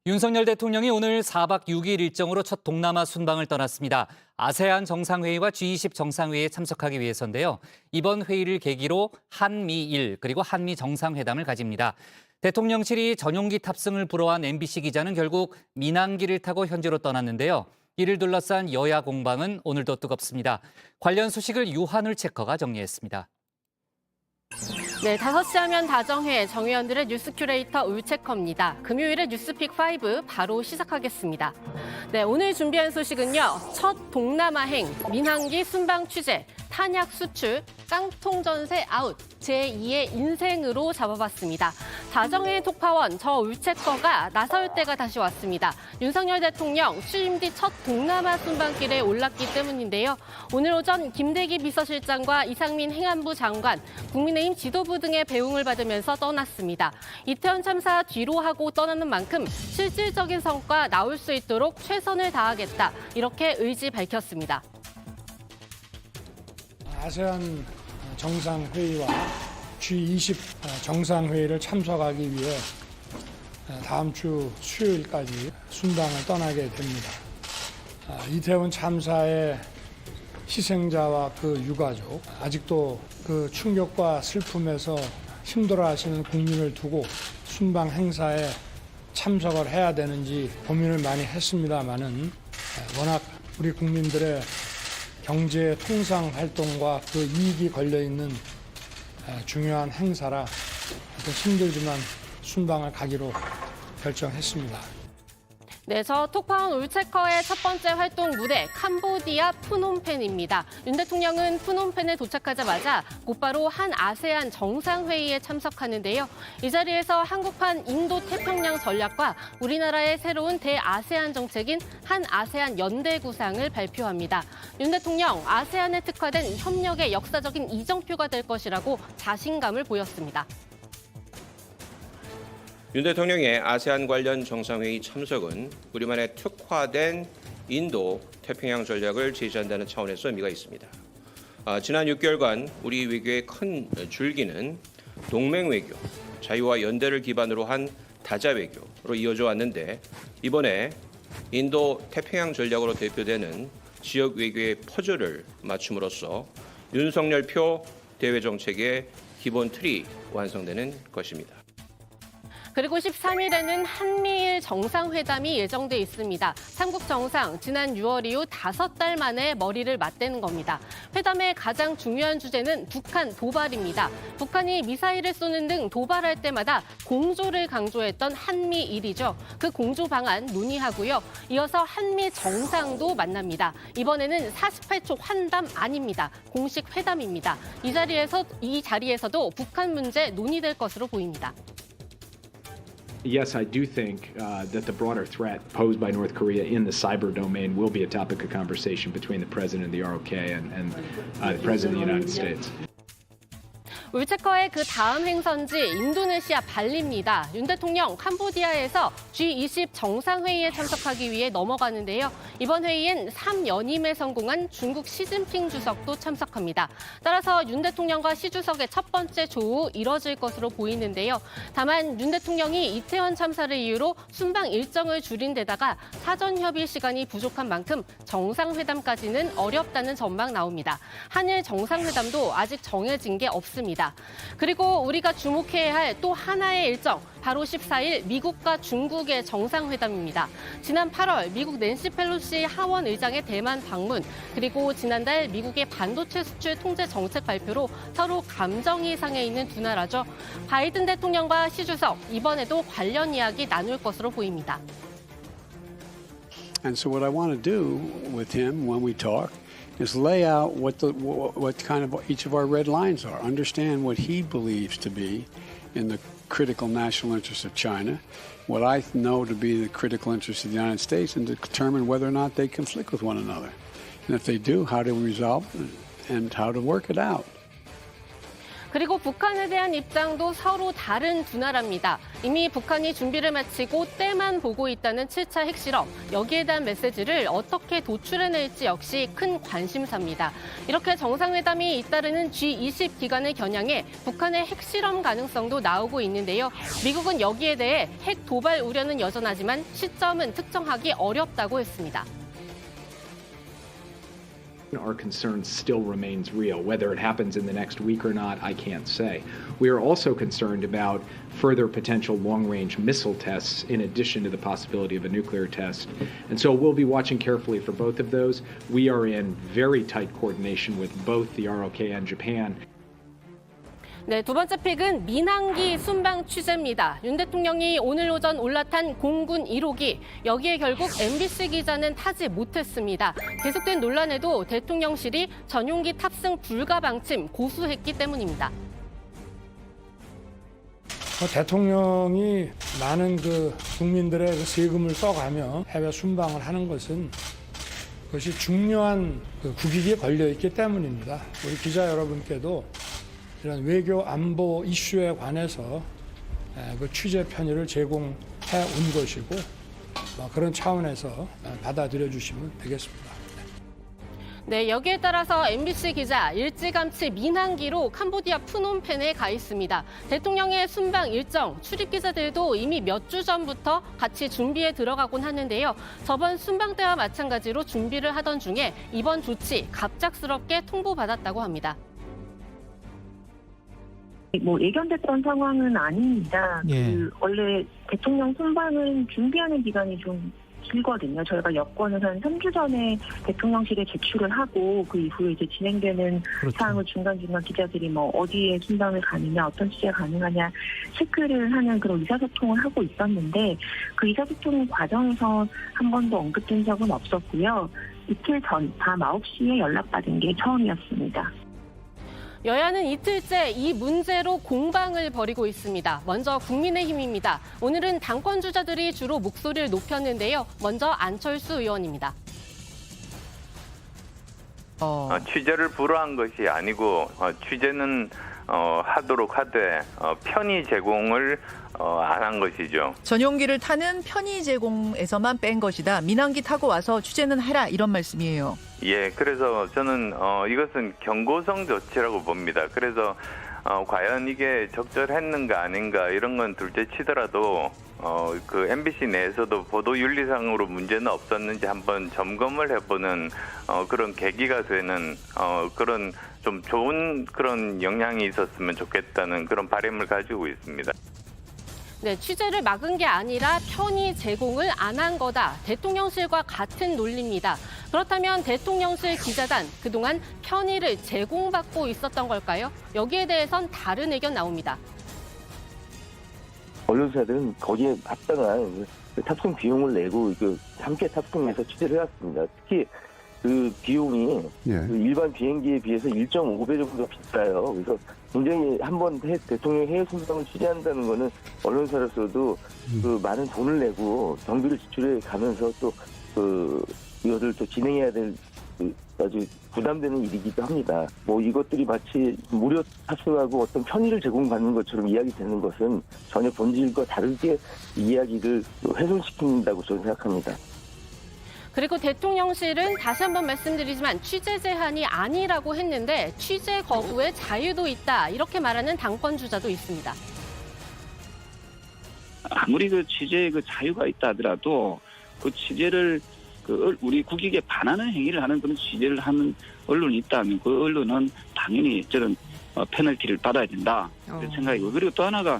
윤석열 대통령이 오늘 4박 6일 일정으로 첫 동남아 순방을 떠났습니다. 아세안 정상회의와 G20 정상회의에 참석하기 위해서인데요. 이번 회의를 계기로 한미일 그리고 한미 정상회담을 가집니다. 대통령실이 전용기 탑승을 불허한 MBC 기자는 결국 민항기를 타고 현지로 떠났는데요. 이를 둘러싼 여야 공방은 오늘도 뜨겁습니다. 관련 소식을 유한울 체커가 정리했습니다. 네, 5시 하면 다정회 정의원들의 뉴스 큐레이터 울체커입니다. 금요일의 뉴스픽5 바로 시작하겠습니다. 네, 오늘 준비한 소식은요. 첫 동남아행, 민항기 순방 취재, 탄약 수출, 깡통 전세 아웃, 제2의 인생으로 잡아봤습니다. 다정회 톡파원 저 울체커가 나설 때가 다시 왔습니다. 윤석열 대통령 취임 뒤 첫 동남아 순방길에 올랐기 때문인데요. 오늘 오전 김대기 비서실장과 이상민 행안부 장관, 국민의힘 지도부 등의 배웅을 받으면서 떠났습니다. 이태원 참사 뒤로 하고 떠나는 만큼 실질적인 성과 나올 수 있도록 최선을 다하겠다. 이렇게 의지 밝혔습니다. 아세안 정상회의와 G20 정상회의를 참석하기 위해 다음 주 수요일까지 순방을 떠나게 됩니다. 이태원 참사의 희생자와 그 유가족, 아직도 그 충격과 슬픔에서 힘들어하시는 국민을 두고 순방 행사에 참석을 해야 되는지 고민을 많이 했습니다마는 워낙 우리 국민들의 경제 통상 활동과 그 이익이 걸려있는 중요한 행사라 힘들지만 순방을 가기로 결정했습니다. 네, 저 톡파원 울체커의 첫 번째 활동 무대 캄보디아 푸놈펜입니다. 윤 대통령은 푸놈펜에 도착하자마자 곧바로 한 아세안 정상회의에 참석하는데요. 이 자리에서 한국판 인도태평양 전략과 우리나라의 새로운 대아세안 정책인 한 아세안 연대 구상을 발표합니다. 윤 대통령 아세안에 특화된 협력의 역사적인 이정표가 될 것이라고 자신감을 보였습니다. 윤 대통령의 아세안 관련 정상회의 참석은 우리만의 특화된 인도 태평양 전략을 제시한다는 차원에서 의미가 있습니다. 지난 6개월간 우리 외교의 큰 줄기는 동맹 외교, 자유와 연대를 기반으로 한 다자 외교로 이어져 왔는데 이번에 인도 태평양 전략으로 대표되는 지역 외교의 퍼즐을 맞춤으로써 윤석열표 대외 정책의 기본 틀이 완성되는 것입니다. 그리고 13일에는 한미일 정상회담이 예정돼 있습니다. 삼국 정상 지난 6월 이후 5달 만에 머리를 맞대는 겁니다. 회담의 가장 중요한 주제는 북한 도발입니다. 북한이 미사일을 쏘는 등 도발할 때마다 공조를 강조했던 한미일이죠. 그 공조 방안 논의하고요. 이어서 한미 정상도 만납니다. 이번에는 48초 환담 아닙니다. 공식 회담입니다. 이 자리에서도 북한 문제 논의될 것으로 보입니다. Yes, I do think that the broader threat posed by North Korea in the cyber domain will be a topic of conversation between the president of the ROK and the president of the United States. 울체커의 그 다음 행선지 인도네시아 발리입니다. 윤 대통령 캄보디아에서 G20 정상회의에 참석하기 위해 넘어가는데요. 이번 회의엔 3연임에 성공한 중국 시진핑 주석도 참석합니다. 따라서 윤 대통령과 시 주석의 첫 번째 조우 이뤄질 것으로 보이는데요. 다만 윤 대통령이 이태원 참사를 이유로 순방 일정을 줄인 데다가 사전 협의 시간이 부족한 만큼 정상회담까지는 어렵다는 전망 나옵니다. 한일 정상회담도 아직 정해진 게 없습니다. 그리고 우리가 주목해야 할 또 하나의 일정, 바로 14일 미국과 중국의 정상회담입니다. 지난 8월 미국 낸시 펠로시 하원 의장의 대만 방문, 그리고 지난달 미국의 반도체 수출 통제 정책 발표로 서로 감정이 상해 있는 두 나라죠. 바이든 대통령과 시 주석, 이번에도 관련 이야기 나눌 것으로 보입니다. And so what I want to do with him when we talk is lay out what kind of each of our red lines are, understand what he believes to be in the critical national interests of China, what I know to be the critical interests of the United States, and to determine whether or not they conflict with one another. And if they do, how to resolve it and how to work it out. 그리고 북한에 대한 입장도 서로 다른 두 나라입니다. 이미 북한이 준비를 마치고 때만 보고 있다는 7차 핵실험, 여기에 대한 메시지를 어떻게 도출해낼지 역시 큰 관심사입니다. 이렇게 정상회담이 잇따르는 G20 기간을 겨냥해 북한의 핵실험 가능성도 나오고 있는데요. 미국은 여기에 대해 핵 도발 우려는 여전하지만 시점은 특정하기 어렵다고 했습니다. Our concern still remains real. Whether it happens in the next week or not, I can't say. We are also concerned about further potential long-range missile tests in addition to the possibility of a nuclear test. And so we'll be watching carefully for both of those. We are in very tight coordination with both the ROK and Japan. 네, 두 번째 픽은 민항기 순방 취재입니다. 윤 대통령이 오늘 오전 올라탄 공군 1호기, 여기에 결국 MBC 기자는 타지 못했습니다. 계속된 논란에도 대통령실이 전용기 탑승 불가 방침 고수했기 때문입니다. 대통령이 많은 국민들의 세금을 써가며 해외 순방을 하는 것은 그것이 중요한 국익에 걸려 있기 때문입니다. 우리 기자 여러분께도 이런 외교 안보 이슈에 관해서 취재 편의를 제공해 온 것이고 그런 차원에서 받아들여 주시면 되겠습니다. 네, 여기에 따라서 MBC 기자 일찌감치 민항기로 캄보디아 프놈펜에 가 있습니다. 대통령의 순방 일정, 출입 기자들도 이미 몇 주 전부터 같이 준비에 들어가곤 하는데요. 저번 순방 때와 마찬가지로 준비를 하던 중에 이번 조치 갑작스럽게 통보받았다고 합니다. 예견됐던 상황은 아닙니다. 예. 원래 대통령 순방은 준비하는 기간이 좀 길거든요. 저희가 여권을 한 3주 전에 대통령실에 제출을 하고 그 이후에 이제 진행되는 그렇죠. 사항을 중간중간 기자들이 어디에 순방을 가느냐, 어떤 취재가 가능하냐 체크를 하는 그런 의사소통을 하고 있었는데 그 의사소통 과정에서 한 번도 언급된 적은 없었고요. 이틀 전 밤 9시에 연락받은 게 처음이었습니다. 여야는 이틀째 이 문제로 공방을 벌이고 있습니다. 먼저 국민의힘입니다. 오늘은 당권 주자들이 주로 목소리를 높였는데요. 먼저 안철수 의원입니다. 취재를 불허한 것이 아니고 취재는 하도록 하되 편의 제공을 안 한 것이죠. 전용기를 타는 편의 제공에서만 뺀 것이다. 민항기 타고 와서 취재는 해라 이런 말씀이에요. 예, 그래서 저는 이것은 경고성 조치라고 봅니다. 그래서 과연 이게 적절했는가 아닌가 이런 건 둘째 치더라도 그 MBC 내에서도 보도 윤리상으로 문제는 없었는지 한번 점검을 해보는 그런 계기가 되는 그런 좀 좋은 그런 영향이 있었으면 좋겠다는 그런 바람을 가지고 있습니다. 네, 취재를 막은 게 아니라 편의 제공을 안 한 거다. 대통령실과 같은 논리입니다. 그렇다면 대통령실 기자단 그동안 편의를 제공받고 있었던 걸까요? 여기에 대해선 다른 의견 나옵니다. 언론사들은 거기에 합당한 탑승 비용을 내고 함께 탑승해서 취재를 해왔습니다. 특히 그 비용이 그 일반 비행기에 비해서 1.5배 정도 비싸요. 그래서 굉장히 한번 대통령 해외 순방을 취재한다는 거는 언론사로서도 그 많은 돈을 내고 경비를 지출해 가면서 또 이것을 또 진행해야 될 아주 부담되는 일이기도 합니다. 이것들이 마치 무료 탑승하고 어떤 편의를 제공받는 것처럼 이야기되는 것은 전혀 본질과 다르게 이야기를 훼손시킨다고 저는 생각합니다. 그리고 대통령실은 다시 한번 말씀드리지만 취재 제한이 아니라고 했는데 취재 거부에 자유도 있다 이렇게 말하는 당권 주자도 있습니다. 아무리 취재에 자유가 있다 하더라도 그 취재를 우리 국익에 반하는 행위를 하는 그런 취재를 하는 언론이 있다면 그 언론은 당연히 저런 페널티를 받아야 된다 그런 생각이고, 그리고 또 하나가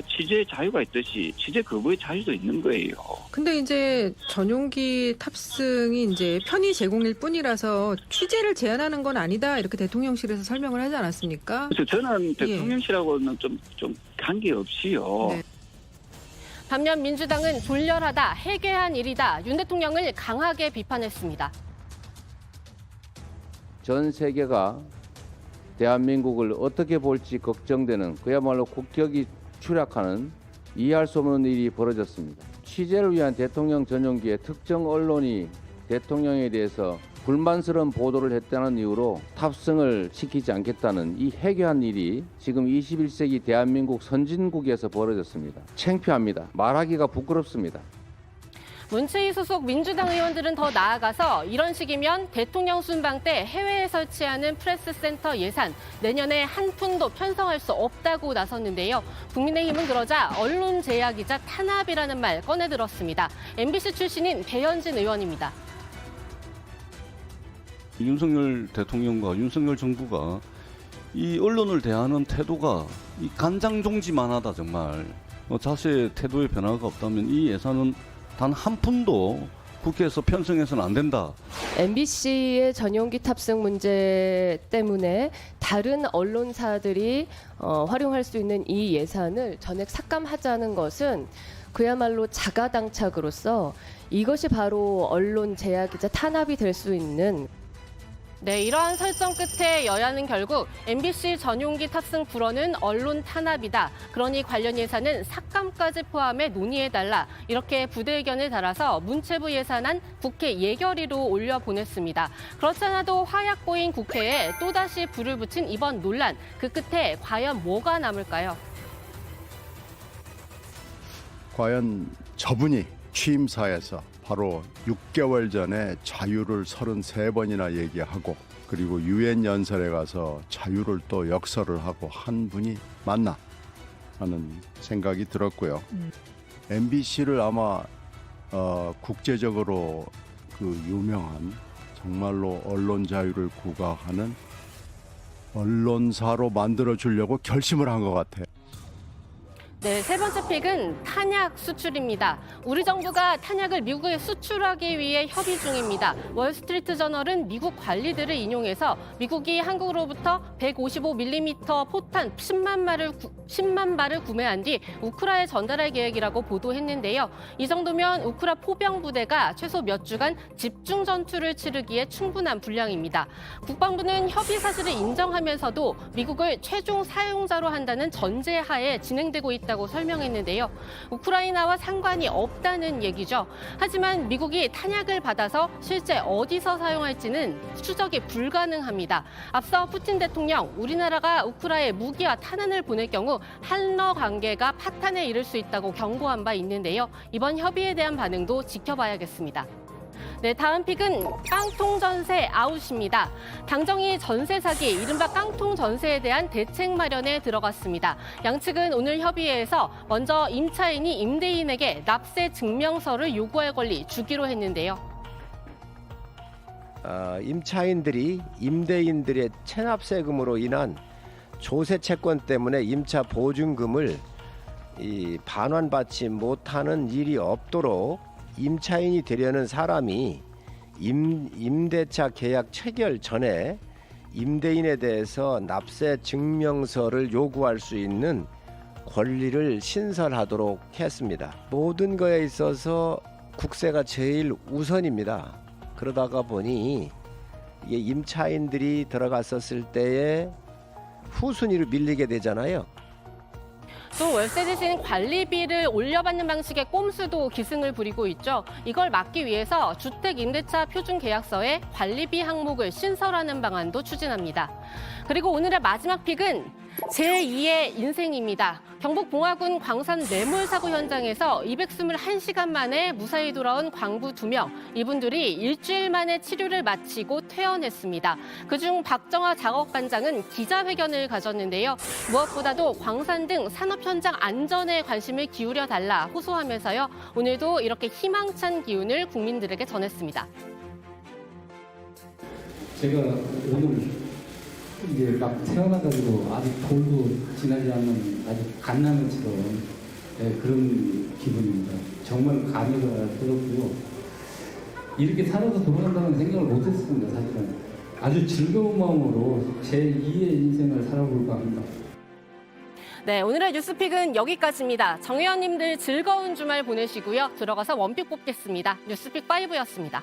취재의 자유가 있듯이 취재 거부의 자유도 있는 거예요. 근데 이제 전용기 탑승이 이제 편의 제공일 뿐이라서 취재를 제한하는 건 아니다 이렇게 대통령실에서 설명을 하지 않았습니까? 그래서 저는 대통령실하고는 좀 관계없이요. 네. 반면 민주당은 졸렬하다, 해괴한 일이다. 윤 대통령을 강하게 비판했습니다. 전 세계가 대한민국을 어떻게 볼지 걱정되는 그야말로 국격이 추락하는 이해할 수 없는 일이 벌어졌습니다. 취재를 위한 대통령 전용기에 특정 언론이 대통령에 대해서 불만스러운 보도를 했다는 이유로 탑승을 시키지 않겠다는 이 해괴한 일이 지금 21세기 대한민국 선진국에서 벌어졌습니다. 창피합니다. 말하기가 부끄럽습니다. 문체위 소속 민주당 의원들은 더 나아가서 이런 식이면 대통령 순방 때 해외에 설치하는 프레스센터 예산 내년에 한 푼도 편성할 수 없다고 나섰는데요. 국민의힘은 그러자 언론 제약이자 탄압이라는 말 꺼내들었습니다. MBC 출신인 배현진 의원입니다. 윤석열 대통령과 윤석열 정부가 이 언론을 대하는 태도가 이 간장종지만하다 정말. 자세의 태도의 변화가 없다면 이 예산은 단 한 푼도 국회에서 편성해서는 안 된다. MBC의 전용기 탑승 문제 때문에 다른 언론사들이 활용할 수 있는 이 예산을 전액 삭감하자는 것은 그야말로 자가당착으로서 이것이 바로 언론 제약이자 탄압이 될 수 있는 네, 이러한 설정 끝에 여야는 결국 MBC 전용기 탑승 불허는 언론 탄압이다. 그러니 관련 예산은 삭감까지 포함해 논의해달라. 이렇게 부대 의견을 달아서 문체부 예산안 국회 예결위로 올려보냈습니다. 그렇지 않아도 화약 보인 국회에 또다시 불을 붙인 이번 논란. 그 끝에 과연 뭐가 남을까요? 과연 저분이 취임사에서 바로 6개월 전에 자유를 33번이나 얘기하고 그리고 유엔 연설에 가서 자유를 또 역설을 하고 한 분이 맞나 하는 생각이 들었고요. MBC를 아마 국제적으로 그 유명한 정말로 언론 자유를 구가하는 언론사로 만들어 주려고 결심을 한 것 같아요. 네, 세 번째 픽은 탄약 수출입니다. 우리 정부가 탄약을 미국에 수출하기 위해 협의 중입니다. 월스트리트 저널은 미국 관리들을 인용해서 미국이 한국으로부터 155mm 포탄 10만 발을 구매한 뒤 우크라에 전달할 계획이라고 보도했는데요. 이 정도면 우크라 포병 부대가 최소 몇 주간 집중 전투를 치르기에 충분한 분량입니다. 국방부는 협의 사실을 인정하면서도 미국을 최종 사용자로 한다는 전제하에 진행되고 있다고 설명했는데요. 우크라이나와 상관이 없다는 얘기죠. 하지만 미국이 탄약을 받아서 실제 어디서 사용할지는 추적이 불가능합니다. 앞서 푸틴 대통령, 우리나라가 우크라에 무기와 탄환을 보낼 경우 한러 관계가 파탄에 이를 수 있다고 경고한 바 있는데요. 이번 협의에 대한 반응도 지켜봐야겠습니다. 네, 다음 픽은 깡통 전세 아웃입니다. 당정이 전세 사기, 이른바 깡통 전세에 대한 대책 마련에 들어갔습니다. 양측은 오늘 협의회에서 먼저 임차인이 임대인에게 납세 증명서를 요구할 권리 주기로 했는데요. 임차인들이 임대인들의 체납세금으로 인한 조세 채권 때문에 임차 보증금을 반환받지 못하는 일이 없도록 임차인이 되려는 사람이 임대차 계약 체결 전에 임대인에 대해서 납세 증명서를 요구할 수 있는 권리를 신설하도록 했습니다. 모든 거에 있어서 국세가 제일 우선입니다. 그러다가 보니 이게 임차인들이 들어갔었을 때에 후순위로 밀리게 되잖아요. 또 월세 대신 관리비를 올려받는 방식의 꼼수도 기승을 부리고 있죠. 이걸 막기 위해서 주택임대차 표준계약서에 관리비 항목을 신설하는 방안도 추진합니다. 그리고 오늘의 마지막 픽은 제2의 인생입니다. 경북 봉화군 광산 뇌물 사고 현장에서 221시간 만에 무사히 돌아온 광부 2명. 이분들이 일주일 만에 치료를 마치고 퇴원했습니다. 그중 박정화 작업반장은 기자회견을 가졌는데요. 무엇보다도 광산 등 산업 현장 안전에 관심을 기울여 달라 호소하면서요. 오늘도 이렇게 희망찬 기운을 국민들에게 전했습니다. 제가 오늘 이제 막 태어나가지고 아직 돌도 지나지 않는 아주 갓난아처럼 그런 기분입니다. 정말 감회가 들었고요. 이렇게 살아서 돌아간다는 생각을 못했습니다. 사실은 아주 즐거운 마음으로 제2의 인생을 살아볼까 합니다. 네, 오늘의 뉴스픽은 여기까지입니다. 정 의원님들 즐거운 주말 보내시고요. 들어가서 원픽 뽑겠습니다. 뉴스픽 5였습니다.